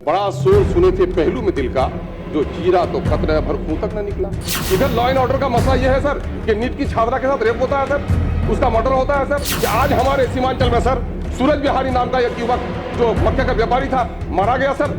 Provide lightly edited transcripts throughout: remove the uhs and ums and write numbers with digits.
बड़ा शोर सुने थे पहलू में दिल का, जो चीरा तो खतरा भर खूं तक न निकला। इधर लॉ एंड ऑर्डर का मसला यह है सर कि नीट की छात्रा के साथ रेप होता है सर, उसका मर्डर होता है सर। कि आज हमारे सीमांचल में सर सूरज बिहारी नाम का एक युवक जो मक्के का व्यापारी था मारा गया सर,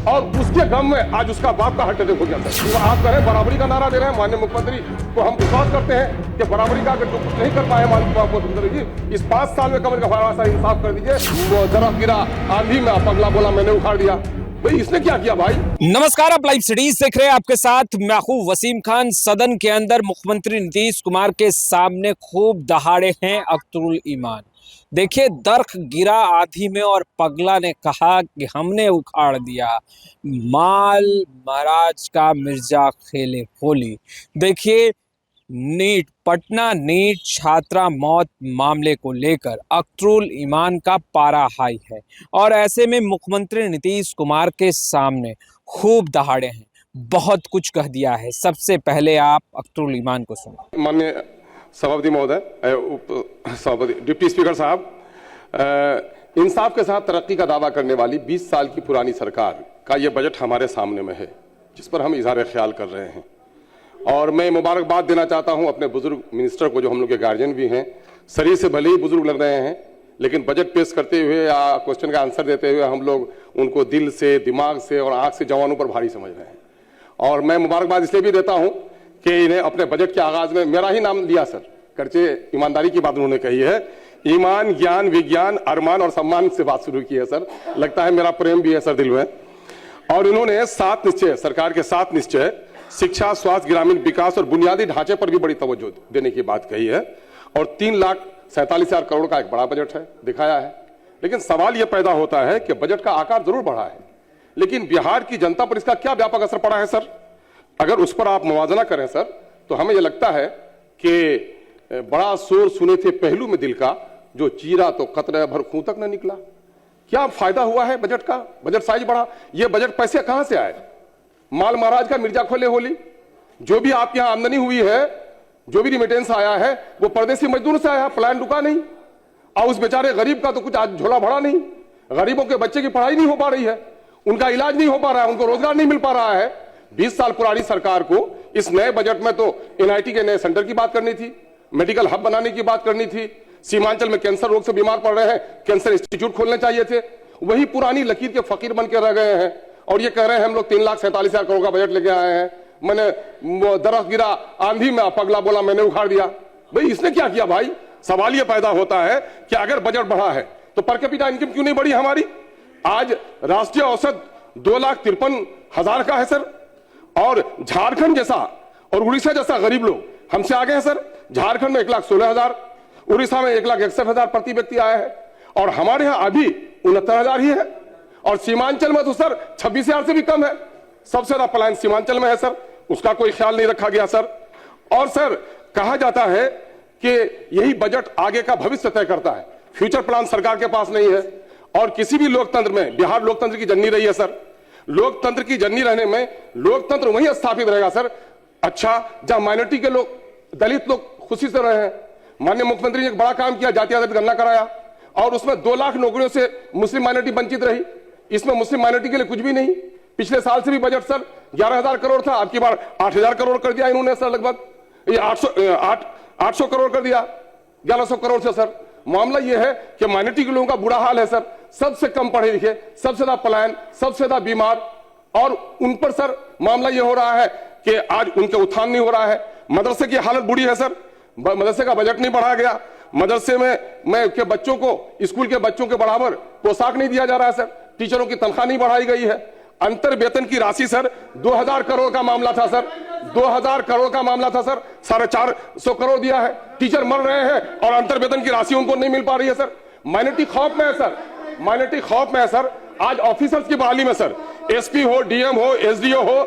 और उसके गम में आज उसका बाप का हार्ट अटैक हो गया सर। तो आप कहें बराबरी का नारा दे रहे हैं माननीय मुख्यमंत्री, तो हम विश्वास करते हैं कि बराबरी का अगर जो कुछ नहीं कर पाए माननीय मुख्यमंत्री जी, इस 5 साल में कमर का बड़ा सा इंसाफ कर दीजिए। वो दरख्त गिरा आंधी में, पगला बोला मैंने उखाड़ दिया, भाई इसने क्या किया भाई। नमस्कार, आप लाइव सिटीज देख रहे हैं। आपके साथ मैं हूं वसीम खान। सदन के अंदर मुख्यमंत्री नीतीश कुमार के सामने खूब दहाड़े हैं अख्तरुल ईमान। देखिए, दरख्त गिरा आंधी में और पगला ने कहा कि हमने उखाड़ दिया माल महाराज का मिर्जा खेले होली। देखिए, नीट पटना नीट छात्रा मौत मामले को लेकर अख्तरुल ईमान का पारा हाई है और ऐसे में मुख्यमंत्री नीतीश कुमार के सामने खूब दहाड़े हैं, बहुत कुछ कह दिया है। सबसे पहले आप अख्तरुल ईमान को सुनो। माननीय सभापति महोदय, सभापति डिप्टी स्पीकर साहब, इंसाफ के साथ तरक्की का दावा करने वाली 20 साल की पुरानी सरकार का ये बजट हमारे सामने में है, जिस पर हम इजहार ख्याल कर रहे हैं। और मैं मुबारकबाद देना चाहता हूं अपने बुजुर्ग मिनिस्टर को, जो हम लोग के गार्जियन भी हैं। शरीर से भले ही बुजुर्ग लग रहे हैं, लेकिन बजट पेश करते हुए या क्वेश्चन का आंसर देते हुए हम लोग उनको दिल से, दिमाग से और आंख से जवानों पर भारी समझ रहे हैं। और मैं मुबारकबाद इसलिए भी देता हूं कि इन्हें अपने बजट के आगाज में मेरा ही नाम लिया सर, करचे ईमानदारी की बात उन्होंने कही है। ईमान, ज्ञान, विज्ञान, अरमान और सम्मान से बात शुरू की है सर। लगता है मेरा प्रेम भी है सर दिल में। और इन्होंने 7 निश्चय, सरकार के 7 निश्चय, शिक्षा, स्वास्थ्य, ग्रामीण विकास और बुनियादी ढांचे पर भी बड़ी तवज्जो देने की बात कही है। और 3,47,000 करोड़ का एक बड़ा बजट है, दिखाया है। लेकिन सवाल यह पैदा होता है कि बजट का आकार जरूर बढ़ा है, लेकिन बिहार की जनता पर इसका क्या व्यापक असर पड़ा है सर? अगर उस पर आप मुवाजना करें सर, तो हमें यह लगता है कि बड़ा शोर सुने थे पहलू में दिल का, जो चीरा तो कतरा भर खूं तक न निकला। क्या फायदा हुआ है बजट का? बजट साइज बढ़ा, यह बजट पैसे कहां से आए? माल महाराज का मिर्जा खोले होली। जो भी आपके यहां आमदनी हुई है, जो भी रिमिटेंस आया है, वो परदेसी मजदूर से आया, प्लान रुका नहीं। और उस बेचारे गरीब का तो कुछ आज झोला भरा नहीं। गरीबों के बच्चे की पढ़ाई नहीं हो पा रही है, उनका इलाज नहीं हो पा रहा है, उनको रोजगार नहीं मिल पा रहा है। 20 साल पुरानी सरकार को इस नए बजट में तो एनआईटी के नए सेंटर की बात करनी थी, मेडिकल हब बनाने की बात करनी थी, सीमांचल में कैंसर रोग से बीमार पड़ रहे हैं, कैंसर इंस्टीट्यूट खोलने चाहिए थे। वही पुरानी लकीर के फकीर बन के रह गए हैं और ये कह रहे हैं हम लोग 3,47,000 करोड़ का बजट लेके आए हैं। मैंने दरख्त गिरा आंधी में, पगला बोला मैंने उखाड़ दिया, भाई इसने क्या किया भाई? सवाल यह पैदा होता है कि अगर बजट बढ़ा है तो पर कैपिटा इनकम क्यों नहीं बढ़ी हमारी? आज राष्ट्रीय औसत 2,53,000 का है सर, और झारखंड जैसा और उड़ीसा जैसा गरीब लोग हमसे आगे हैं सर। झारखंड में 1,16,000, उड़ीसा में 1,61,000 प्रति व्यक्ति आया है, और हमारे यहां अभी 69,000 ही है। और सीमांचल में तो सर 26,000 से भी कम है। सबसे ज्यादा पलायन सीमांचल में है सर, उसका कोई ख्याल नहीं रखा गया सर। और सर कहा जाता है कि यही बजट आगे का भविष्य तय करता है, फ्यूचर प्लान सरकार के पास नहीं है। और किसी भी लोकतंत्र में बिहार लोकतंत्र की जननी रही है सर। लोकतंत्र की जननी रहने में लोकतंत्र वहीं स्थापित रहेगा सर, अच्छा जहां माइनॉरिटी के लोग, दलित लोग खुशी से रहे हैं। माननीय मुख्यमंत्री ने एक बड़ा काम किया, जाति आधारित गणना कराया और उसमें 2 लाख नौकरियों से मुस्लिम माइनॉरिटी वंचित रही। इसमें मुस्लिम माइनॉरिटी के लिए कुछ भी नहीं। पिछले साल से भी बजट सर 11,000 करोड़ था, आपकी बार 8,000 करोड़ कर दिया इन्होंने सर, लगभग ये 800 करोड़ कर दिया 1100 करोड़ से सर। मामला यह है कि माइनॉरिटी के लोगों का बुरा हाल है सर, सबसे कम पढ़े लिखे, सबसे ज्यादा पलायन, सबसे ज्यादा बीमार, और उन पर सर मामला यह हो रहा है कि आज उनके उत्थान नहीं हो रहा है। मदरसे की हालत बुरी है सर, मदरसे का बजट नहीं बढ़ाया गया। मदरसे में के बच्चों को, स्कूल के बच्चों के बराबर पोशाक नहीं दिया जा रहा है सर, टीचरों की तनख्वाह नहीं बढ़ाई गई है। अंतर वेतन की राशि सर 2,000 करोड़ का मामला था सर, 2,000 करोड़ का मामला था सर, 450 करोड़ दिया है। टीचर मर रहे हैं और अंतर वेतन की राशि उनको नहीं मिल पा रही है सर। माइनॉरिटी खौफ में है सर, माइनॉरिटी खौफ में है सर। आज ऑफिसर्स की बहाली में सर, एसपी हो, डीएम हो, एसडीओ हो,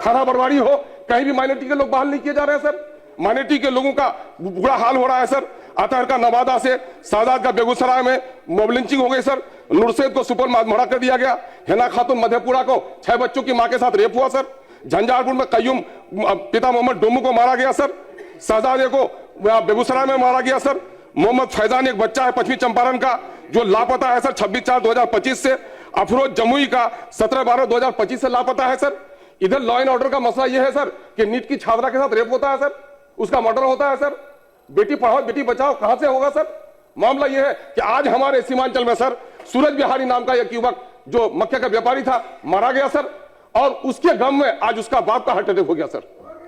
थाना प्रभारी हो, कहीं भी माइनॉरिटी के लोग बहाल नहीं किए जा रहे हैं सर। माइनॉरिटी के लोगों का बुरा हाल हो रहा है सर। अतहर का नवादा से, सादात का बेगूसराय में मॉब लिंचिंग हो गई सर। नुरसेद को सुपर मारा कर दिया गया। हिना खातून मधेपुरा को 6 बच्चों की मां के साथ रेप हुआ सर। झंझारपुर में कयूम पिता मोहम्मद डोमू को मारा गया सर। शहजादे को बेगूसराय में मारा गया सर। मोहम्मद फैजान एक बच्चा है पश्चिमी चंपारण का जो लापता है सर 26/4/2025 से। अफरोज जमुई का 17/12/2025 से लापता है सर। इधर लॉ एंड ऑर्डर का मसला यह है सर कि नीट की छात्रा के साथ रेप होता है सर, उसका मर्डर होता है सर। बेटी पढ़ाओ बेटी बचाओ कहां से होगा सर। मामला यह है कि आज हमारे सीमांचल में सर सूरज बिहारी नाम का एक युवक जो मक्के का व्यापारी था मारा गया सर, और उसके गम में आज उसका बाप का हार्ट अटैक हो गया सर।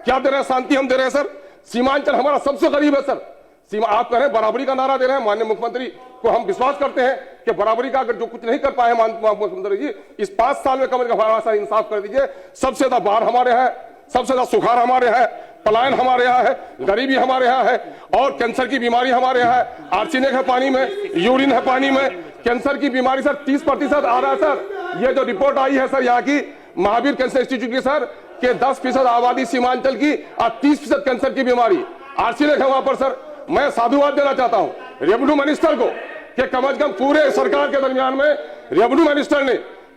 क्या दे रहे हैं? शांति हम दे रहे हैं सर। सीमांचल हमारा सबसे करीब है सर। सीमा आप कह रहे हैं बराबरी का नारा दे रहे हैं, माननीय मुख्यमंत्री को हम विश्वास करते हैं कि बराबरी का अगर जो कुछ नहीं कर पाए माननीय मुख्यमंत्री जी, इस 5 साल में कम से कम हमारा सा इंसाफ कर दीजिए। सबसे ज्यादा बाढ़ हमारे यहाँ है, सबसे ज्यादा सुखाड़ हमारे यहाँ है, पलायन हमारे यहाँ है, गरीबी हमारे यहाँ है, और कैंसर की बीमारी हमारे यहाँ है। आर्सेनिक है पानी में, यूरिन है पानी में, कैंसर की बीमारी सर 30% आ रहा है सर। ये जो रिपोर्ट आई है सर यहाँ की महावीर कैंसर इंस्टीट्यूट की सर के 10% आबादी सीमांचल की और 30% कैंसर की बीमारी आर्सेनिक है वहां पर सर। मैं साधुवाद देना चाहता हूं रेवेन्यू मिनिस्टर को कि कम से कम पूरे सरकार के दरमियान में रेवेन्यू मिनिस्टर ने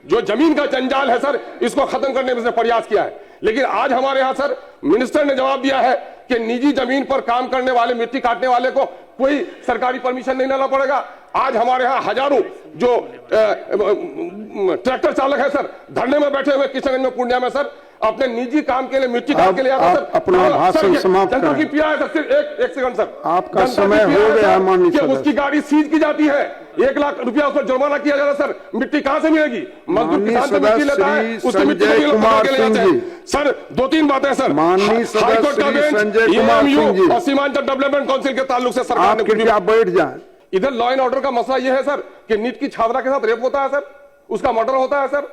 जो जमीन का जंजाल है सर इसको खत्म करने में प्रयास किया है, लेकिन आज हमारे यहाँ सर मिनिस्टर ने जवाब दिया है कि निजी जमीन पर काम करने वाले मिट्टी काटने वाले को कोई सरकारी परमिशन नहीं लेना पड़ेगा। आज हमारे यहाँ हजारों जो ट्रैक्टर चालक है सर धरने में बैठे हुए किशनगंज में पूर्णिया में सर अपने निजी काम के लिए मिट्टी काट के लिए आता सर। अपना भाषण समाप्त जनता की पीड़ा है सर। सिर्फ एक सेकंड सर, आपका समय हो गया माननीय सदस्य। उसकी गाड़ी सीज की जाती है, 1 लाख रुपया उस पर जुर्माना किया जाता है सर। मिट्टी कहां से मिलेगी? मजदूर किसान से मिट्टी लेता है, उसकी मिट्टी कुमार सिंह जी सर 2-3 बातें सर। माननीय सदस्य संजय कुमार सिंह जी और सीमांचल डेवलपमेंट काउंसिल के ताल्लुक से सरकार ने कृपया बैठ जाएं। इधर लॉ एंड ऑर्डर का मसला यह है सर कि नीट की छात्रा के साथ रेप होता है सर, उसका मर्डर होता है सर।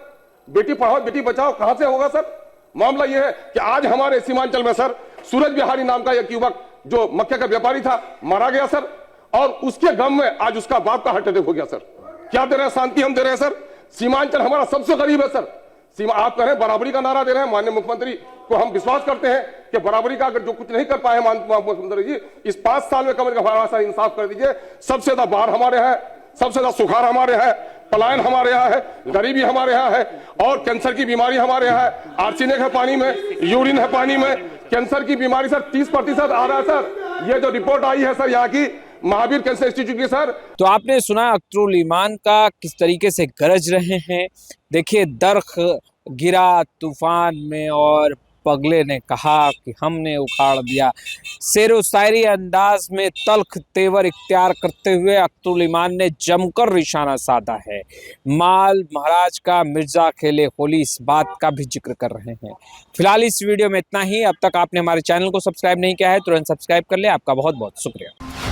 बेटी पढ़ाओ बेटी बचाओ कहां से होगा सर। मामला यह है कि आज हमारे सीमांचल में सर सूरज बिहारी नाम का एक युवक जो मक्के का व्यापारी था मारा गया सर, और उसके गम में आज उसका बाप का हार्ट अटैक हो गया सर। क्या दे रहे हैं? शांति हम दे रहे हैं सर। सीमांचल हमारा सबसे करीब है सर। सीमा आप कह रहे हैं बराबरी का नारा दे रहे हैं, माननीय मुख्यमंत्री को हम विश्वास करते हैं कि बराबरी का अगर जो कुछ नहीं कर पाए माननीय मुख्यमंत्री जी, इस 5 साल में कम से कम हमारा सा इंसाफ कर दीजिए। सबसे ज्यादा बाढ़ हमारे यहाँ है, सबसे ज्यादा सुखाड़ हमारे यहाँ है, पलायन हमारे यहाँ है, गरीबी हमारे यहाँ है, और कैंसर की बीमारी हमारे यहाँ है। आर्सेनिक है पानी में, यूरिन है पानी में, कैंसर की बीमारी सर 30% आ रहा है सर। ये जो रिपोर्ट आई है सर यहाँ की महावीर कैंसर इंस्टीट्यूट की सर। तो आपने सुना अख्तरुल ईमान का किस तरीके से गरज रहे हैं। देखिए दरख गिरा तूफान में और पगले ने कहा कि हमने उखाड़ दिया। शेरो शायरी अंदाज में तल्ख तेवर इख्तियार करते हुए अख्तरुल ईमान ने जमकर निशाना साधा है। माल महाराज का मिर्जा खेले होली, इस बात का भी जिक्र कर रहे हैं। फिलहाल इस वीडियो में इतना ही। अब तक आपने हमारे चैनल को सब्सक्राइब नहीं किया है तुरंत सब्सक्राइब कर ले। आपका बहुत बहुत शुक्रिया।